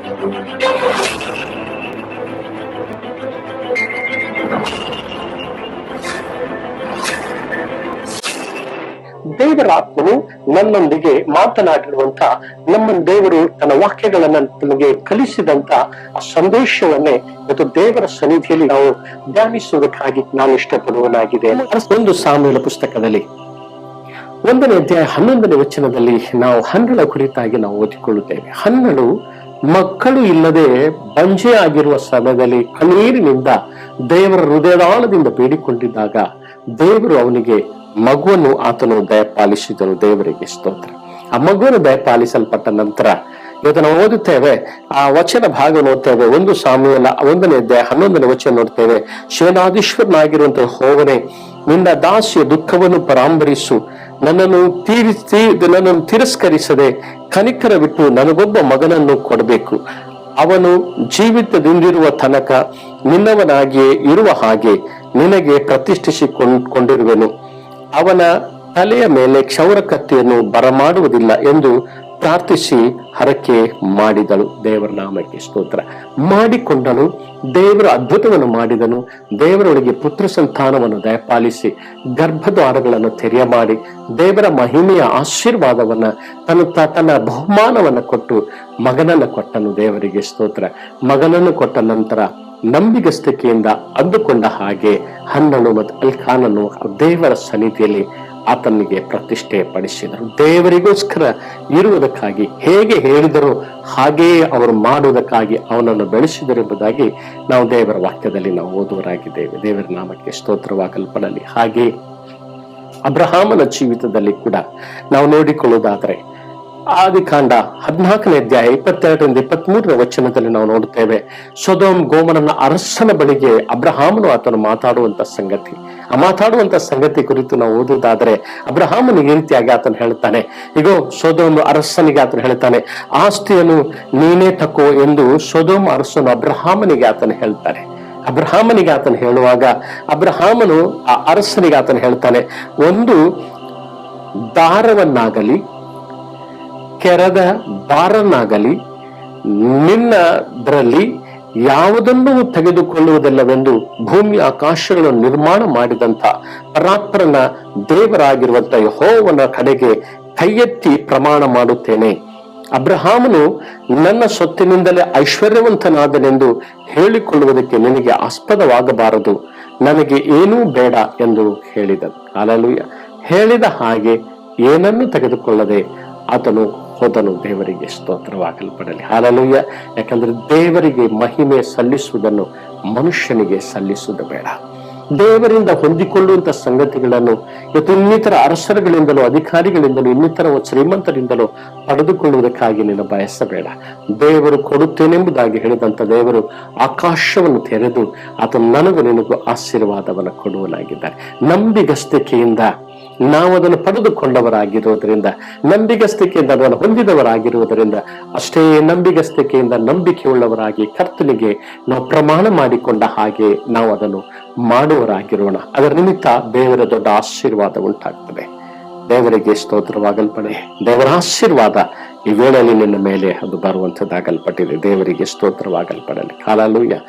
ದೇವರ ಆತ್ಮನು ನನ್ನೊಂದಿಗೆ ಮಾತನಾಡಿರುವಂತ ನಮ್ಮ ದೇವರು ತನ್ನ ವಾಕ್ಯಗಳನ್ನ ನಮಗೆ ಕಲಿಸಿದಂತ ಸಂದೇಶವನ್ನೇ ಇವತ್ತು ದೇವರ ಸನ್ನಿಧಿಯಲ್ಲಿ ನಾವು ಧ್ಯಾನಿಸುವುದಕ್ಕಾಗಿ ನಾನು ಇಷ್ಟಪಡುವನಾಗಿದೆ. ಒಂದು ಸಾಮೂಹ್ಯ ಪುಸ್ತಕದಲ್ಲಿ 1ನೇ ಅಧ್ಯಾಯ 11ನೇ ವಚನದಲ್ಲಿ ನಾವು ಹನ್ನಳ ಕುರಿತಾಗಿ ನಾವು ಓದಿಕೊಳ್ಳುತ್ತೇವೆ. ಹನ್ನಳು ಮಕ್ಕಳು ಇಲ್ಲದೆ ಬಂಜೆ ಆಗಿರುವ ಸಮಯದಲ್ಲಿ ಕಣ್ಣೀರಿನಿಂದ ದೇವರ ಹೃದಯದಾಳದಿಂದ ಬೇಡಿಕೊಂಡಿದ್ದಾಗ ದೇವರು ಅವನಿಗೆ ಮಗುವನ್ನು ಆತನು ದಯಪಾಲಿಸಿದನು. ದೇವರಿಗೆ ಸ್ತೋತ್ರ. ಆ ಮಗುವನ್ನು ದಯಪಾಲಿಸಲ್ಪಟ್ಟ ನಂತರ ಇವತ್ತು ನಾವು ಓದುತ್ತೇವೆ, ಆ ವಚನ ಭಾಗ ನೋಡ್ತೇವೆ. 1 ಸಾಮುವೇಲ 1ನೇ ಅಧ್ಯಾಯ 11ನೇ ವಚನ ನೋಡ್ತೇವೆ. ಸೇನಾಧೀಶ್ವರನಾಗಿರುವಂತಹ ಯೆಹೋವನೇ, ನಿನ್ನ ದಾಸಿಯ ದುಃಖವನ್ನು ಪರಾಂಬರಿಸು, ನನ್ನನ್ನು ತಿರಸ್ಕರಿಸದೆ ಕನಿಕರ ಬಿಟ್ಟು ನನಗೊಬ್ಬ ಮಗನನ್ನು ಕೊಡಬೇಕು. ಅವನು ಜೀವಿತದಿಂದಿರುವ ತನಕ ನಿನ್ನವನಾಗಿಯೇ ಇರುವ ಹಾಗೆ ನಿನಗೆ ಪ್ರತಿಷ್ಠಿಸಿಕೊಂಡಿರುವೆನು. ಅವನ ತಲೆಯ ಮೇಲೆ ಕ್ಷೌರ ಕತ್ತಿಯನ್ನು ಬರಮಾಡುವುದಿಲ್ಲ ಎಂದು ಪ್ರಾರ್ಥಿಸಿ ಹರಕೆ ಮಾಡಿದಳು. ದೇವರ ನಾಮಕ್ಕೆ ಸ್ತೋತ್ರ. ಮಾಡಿಕೊಂಡನು. ದೇವರ ಅದ್ಭುತವನ್ನು ಮಾಡಿದನು. ದೇವರೊಳಗೆ ಪುತ್ರ ಸಂತಾನವನ್ನು ದಯಪಾಲಿಸಿ ಗರ್ಭದ್ವಾರಗಳನ್ನು ತೆರೆಯ ಮಾಡಿ ದೇವರ ಮಹಿಮೆಯ ಆಶೀರ್ವಾದವನ್ನ ತನ್ನ ಬಹುಮಾನವನ್ನ ಕೊಟ್ಟು ಮಗನನ್ನು ಕೊಟ್ಟನು. ದೇವರಿಗೆ ಸ್ತೋತ್ರ. ಮಗನನ್ನು ಕೊಟ್ಟ ನಂತರ ನಂಬಿಗಸ್ತಿಕೆಯಿಂದ ಅಂದುಕೊಂಡ ಹಾಗೆ ಹನ್ನಳು ಮತ್ತು ಅಲ್ಕಾನನು ದೇವರ ಸನ್ನಿಧಿಯಲ್ಲಿ ಆತನಿಗೆ ಪ್ರತಿಷ್ಠೆ ಪಡಿಸಿದರು. ದೇವರಿಗೋಸ್ಕರ ಇರುವುದಕ್ಕಾಗಿ ಹೇಗೆ ಹೇಳಿದರು ಹಾಗೆಯೇ ಅವರು ಮಾಡುವುದಕ್ಕಾಗಿ ಅವನನ್ನು ಬೆಳೆಸಿದರು ಎಂಬುದಾಗಿ ನಾವು ದೇವರ ವಾಕ್ಯದಲ್ಲಿ ನಾವು ಓದುವರಾಗಿದ್ದೇವೆ. ದೇವರ ನಾಮಕ್ಕೆ ಸ್ತೋತ್ರವಾಗಲ್ಪಡಲಿ. ಹಾಗೆ ಅಬ್ರಹಾಮನ ಜೀವಿತದಲ್ಲಿ ಕೂಡ ನಾವು ನೋಡಿಕೊಳ್ಳುವುದಾದರೆ ಆದಿಕಾಂಡ 14ನೇ ಅಧ್ಯಾಯ 22ರಿಂದ 23ನೇ ವಚನದಲ್ಲಿ ನಾವು ನೋಡುತ್ತೇವೆ. ಸೊದೋಮ್ ಗೋಮರನ ಅರಸನ ಬಳಿಗೆ ಅಬ್ರಹಾಮನು ಆತನು ಮಾತಾಡುವಂತ ಸಂಗತಿ ಕುರಿತು ನಾವು ಓದುವುದಾದರೆ ಅಬ್ರಹಾಮನಿಗೆ ಈ ರೀತಿಯಾಗಿ ಆತನು ಹೇಳ್ತಾನೆ. ಈಗೋ ಸೊದೋಮ್ ಅರಸನಿಗೆ ಆತನು ಹೇಳ್ತಾನೆ, ಆಸ್ತಿಯನ್ನು ನೀನೇ ತಕೋ ಎಂದು ಸೊದೋಮ್ ಅರಸನು ಅಬ್ರಹಾಮನಿಗೆ ಆತನು ಹೇಳ್ತಾನೆ. ಅಬ್ರಹಾಮನಿಗೆ ಆತನು ಹೇಳುವಾಗ ಅಬ್ರಹಾಮನು ಆ ಅರಸನಿಗೆ ಆತನು ಹೇಳ್ತಾನೆ, ಒಂದು ದಾರವನ್ನಾಗಲಿ ಕೆರದ ಬಾರನ್ನಾಗಲಿ ನಿನ್ನದರಲ್ಲಿ ಯಾವುದನ್ನು ತೆಗೆದುಕೊಳ್ಳುವುದಿಲ್ಲವೆಂದು ಭೂಮಿ ಆಕಾಶಗಳನ್ನು ನಿರ್ಮಾಣ ಮಾಡಿದಂತ ಪರಾತ್ಪರನ ದೇವರಾಗಿರುವಂತ ಯೆಹೋವನ ಕಡೆಗೆ ಕೈ ಎತ್ತಿ ಪ್ರಮಾಣ ಮಾಡುತ್ತೇನೆ. ಅಬ್ರಹಾಮನು ನನ್ನ ಸೊತ್ತಿನಿಂದಲೇ ಐಶ್ವರ್ಯವಂತನಾದನೆಂದು ಹೇಳಿಕೊಳ್ಳುವುದಕ್ಕೆ ನಿನಗೆ ಆಸ್ಪದವಾಗಬಾರದು, ನನಗೆ ಏನೂ ಬೇಡ ಎಂದು ಹೇಳಿದನು. ಹಲ್ಲೆಲೂಯಾ. ಹೇಳಿದ ಹಾಗೆ ಏನನ್ನು ತೆಗೆದುಕೊಳ್ಳದೆ ಆತನು ಹೋದನು. ದೇವರಿಗೆ ಸ್ತೋತ್ರವಾಗಲ್ಪಡಲಿ. ಹಲ್ಲೆಲೂಯಾ. ಯಾಕಂದ್ರೆ ದೇವರಿಗೆ ಮಹಿಮೆ ಸಲ್ಲಿಸುವುದನ್ನು ಮನುಷ್ಯನಿಗೆ ಸಲ್ಲಿಸುವುದು ಬೇಡ. ದೇವರಿಂದ ಹೊಂದಿಕೊಳ್ಳುವಂತ ಸಂಗತಿಗಳನ್ನು ಇವತ್ತು ಇನ್ನಿತರ ಅರಸರುಗಳಿಂದಲೂ ಅಧಿಕಾರಿಗಳಿಂದಲೂ ಇನ್ನಿತರ ಶ್ರೀಮಂತರಿಂದಲೂ ಪಡೆದುಕೊಳ್ಳುವುದಕ್ಕಾಗಿ ನೀನು ಬಯಸಬೇಡ. ದೇವರು ಕೊಡುತ್ತೇನೆಂಬುದಾಗಿ ಹೇಳಿದಂತ ದೇವರು ಆಕಾಶವನ್ನು ತೆರೆದು ಆತನು ನನಗೂ ನಿನಗೂ ಆಶೀರ್ವಾದವನ್ನು ಕೊಡುವನಾಗಿದ್ದಾರೆ. ನಂಬಿಗಸ್ತಿಕೆಯಿಂದ ನಾವು ಅದನ್ನು ಪಡೆದುಕೊಂಡವರಾಗಿರುವುದರಿಂದ, ನಂಬಿಗಸ್ತಿಕೆಯಿಂದ ಅದನ್ನು ಹೊಂದಿದವರಾಗಿರುವುದರಿಂದ, ಅಷ್ಟೇ ನಂಬಿಗಸ್ತಿಕೆಯಿಂದ ನಂಬಿಕೆಯುಳ್ಳವರಾಗಿ ಕರ್ತನಿಗೆ ನಾವು ಪ್ರಮಾಣ ಮಾಡಿಕೊಂಡ ಹಾಗೆ ನಾವು ಅದನ್ನು ಮಾಡುವರಾಗಿರೋಣ. ಅದರ ನಿಮಿತ್ತ ದೇವರ ದೊಡ್ಡ ಆಶೀರ್ವಾದ ಉಂಟಾಗ್ತದೆ. ದೇವರಿಗೆ ಸ್ತೋತ್ರವಾಗಲ್ಪಡೆ. ದೇವರ ಆಶೀರ್ವಾದ ಈ ವೇಳೆಯಲ್ಲಿ ನಿನ್ನ ಮೇಲೆ ಅದು ಬರುವಂತದ್ದಾಗಲ್ಪಟ್ಟಿದೆ. ದೇವರಿಗೆ ಸ್ತೋತ್ರವಾಗಲ್ಪಡಲಿ. ಹಲ್ಲೆಲೂಯಾ.